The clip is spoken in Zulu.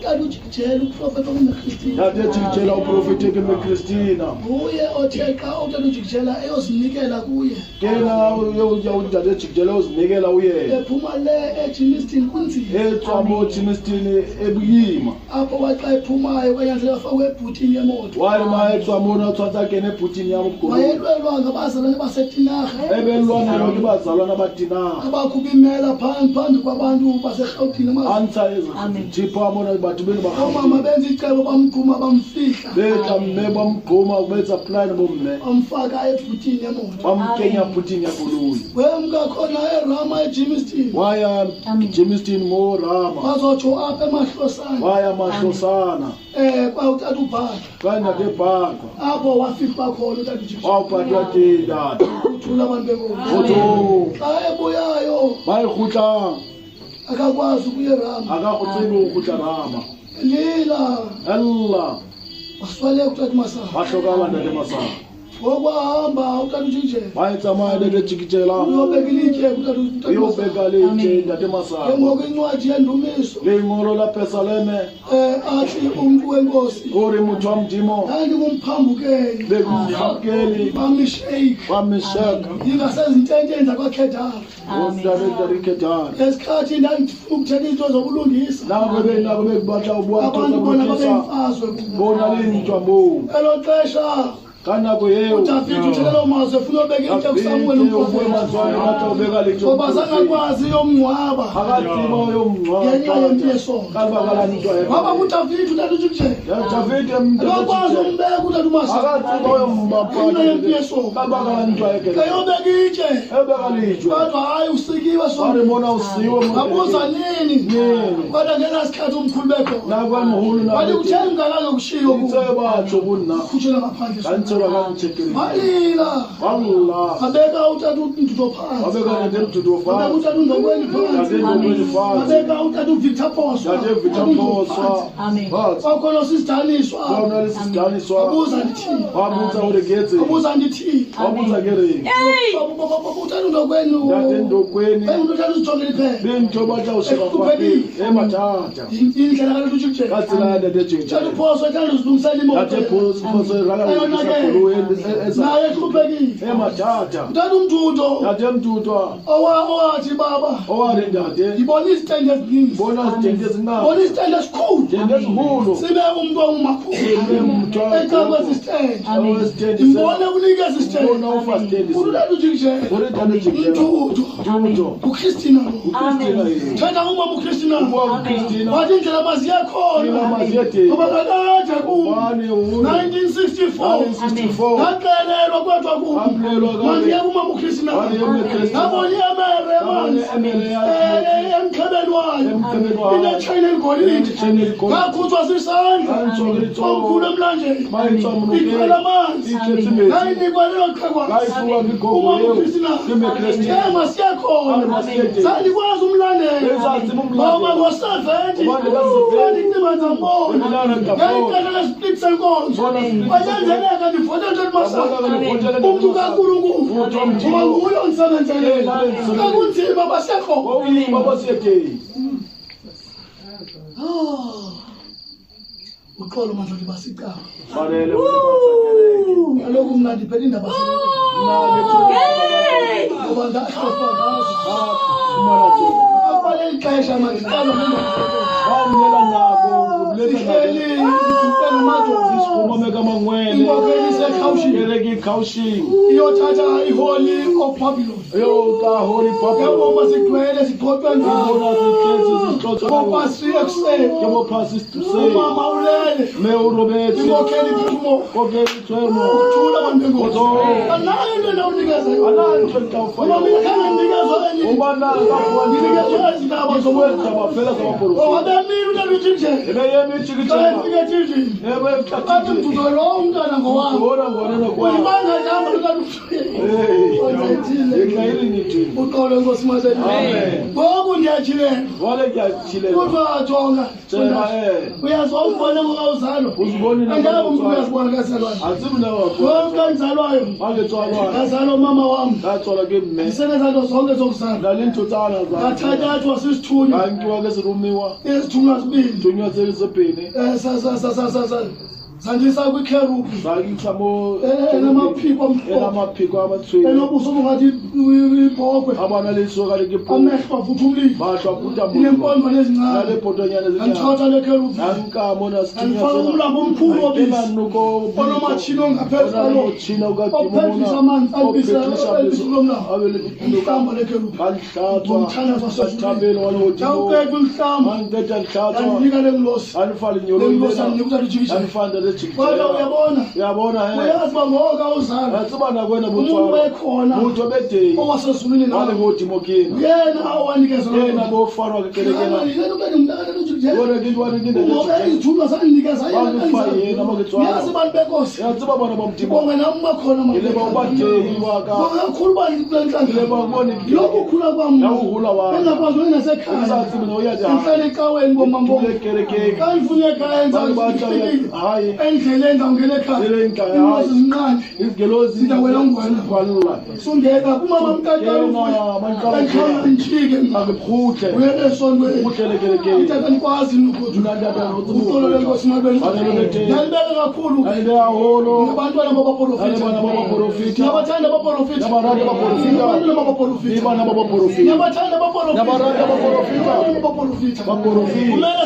uqala ujikijela uprofeti ongumKhristina. Yade jikijela uprofeti ongumKhristina. Uye othe xa uqala ujikijela eyozinikela kuye. Kena uyawudade jikijela uzinikela uye. Ephuma le eGimiston kunzima. Etswamo Jimiston ebuyima. Apho waxa ephumayo kwanyanzeleka afakwe ebhutini yemoto. Waye ma etswamo na tswatsa kene ebhutini ya mokolo. Wayelwelwa ngabazalwane baseTinarha. Ebelwana lo bazalwana baTinarha. Abakubimela phambi kwabantu baseRhawutini Ansa ezithipho amona bathu benu omama benza icebo bamgquma bamfihla. Beta mme bamgquma ubenza plan bomme. Bamfaka ebhutini yemoto. Bamkenya ebhutini yakuluyi. Wemka khona eRama eGimiston. Waya Jimiston mo Rama. Bazotsho apha emahlosana. Waya mahlosana. Kwa utata ubhaka. Kana ke bhaka. Apho wafika khona utata ujikijela. Wawuphathwa ke dada. Uthula abantu benkosi. Otho. Xa ebuyayo Bayirhutla akakwazi ukuya eRama. akakutsini ukutla Rama. Lila Allah. waswaleka utata uMasango. Bahloka abantu eMasango. Ngokwahamba utata ujikijela. Bayitsamaya le jikijela. Uyobeka ilitye utata uMasango. Uyobeka le ndate Ke Masango. ngoku incwadi yendumiso Le ngolo la Pesaleme. athi umntu wenkosi Uri muthu wamdimo. ndandingumphambukeli Bekumhakeli. bamisheyikhi Wameshaka. ingasezintenteni zakwakhetara Womdare Kedar. ngesikhathi ndandifuna ukuthetha izinto zobulungisa Nabo bekubatha abantu bona ubwato. babemfazwe Bona lintwa mbo. elo xesha Kana kuyeyo. uDavide uthekela umazwe ufuna ubeka into kuSamuel umprofeti ngoba zangakwazi yomngcwaba Akatsima ngenxa yempi yesono ngoba uDavide utata ujikijela akakwazi umbeka utata uMasango ngenxa yempi yesono kayobeka itye kodwa hayi usikiwe sona abuza nini kodwa ngenasikhathi umkhulu bekhona wathi kutheni ungalanga kushiwo kukhutshela ngaphandle Malila abeka utata uNdudo phansi abeka utata uNdokweni phansi abeka utata uVictor Phoswa kwakhona sisidaniswa abuza ndithini abuza ndithini utata uNdokweni utata uzijongela iphele indlela kaloku ujikijela utata uPhoswa ethanda uzilungisela imoto naye hluphekile utata uMdudo owathi baba ngibona izitende ezininzi ngibona isitende esikhulu sibe umuntu ongumakhulu eca kwezi sitende ngibona kunikeza isitende utata ujikijela Mdudo uKhristina thetha umama uKhristina wathi indlela baziye khona ngoba kakade kubo 1964 Nakelelwa kwethu akubo mandiye umama uKhristina ngabona iemere manje emkhebeni wayo inetshayina ligolide ngakhutshwa sisandla omkhulu emlanjeni ikhwela amanzi nayinikwa lelo qhekwana umama uKhristina ema siyakhona sandikwazi umlandela ngoba ngo-70 ndandicima zambona ngayikela lesiplit senkonzo kwanyanzeleka ndivotele utata uMasango umntu kaNkulunkulu ngoba nguye ondisebenzelela kakunzima basekho uxolo mandla libasicaba kaloku mna ndiphethe indaba ngoba ndahlohlwa ngazo abaleli xesha mandicala iyothatha iHoly of Babylon ngengoma zigcwele zigxoxwe ngopasi ekuseni umama ulele inkokheli iphumo uthula abantu benkosi anayo into endawunikeza ngoba mina khange ndinikezwa enye ndinikezwa ezindaba ngoba bemile utata ujikijela efike ethivini athi Mdudo lo umntwana ngowami uyibanga njalo utata ujikijela uqole Nkosi Mazeli. Ngoku ndiyatshilela kodwa jonga uyazwa ubone ngokawuzalo angabe umuntu uyazibona kazalwayo ngoku kanzalwayo ngazalwa mama wami isebenza zonke zokuzala ngathathathwa sisithunywa izithunywa zibili Sandisa kwikherubi enamaphiko amathweni enobuso bungathi ibhokwe amehlo avutha umlilo inempondo lezincane angithotha lekherubi angifaka umlambo omkhulu obisi onomatshini ongaphezulu ophephisa amanzi albisa kulomlambo umhlamba lekherubi ngomthandaza sosiyawuqeda umhlamba andinika lengilosi lengilosi andinika lijikisha kodwa uyabona uyazi bangoka uzala umuntu bekhona owasezulwini yena awanikeza izithunywa zandinikeza yazi bantu benkosi bonge nami bakhona kakhulu lokhu khula kwami engakwazi ngenasekhaya ngihlala ecaweni bomambongo kanifuna ekhaya enzafikile endleleni zawungena ekhaya ingozi zinqande zidawela ungwena sungeka kumama mkakalo njike uyele esontweni uthatha nikwazi uqolo lenkosi mabeni nalibeke kakhulu ngabantwana babaprofiti nabathanda abaprofiti nabathanda abaprofiti kumele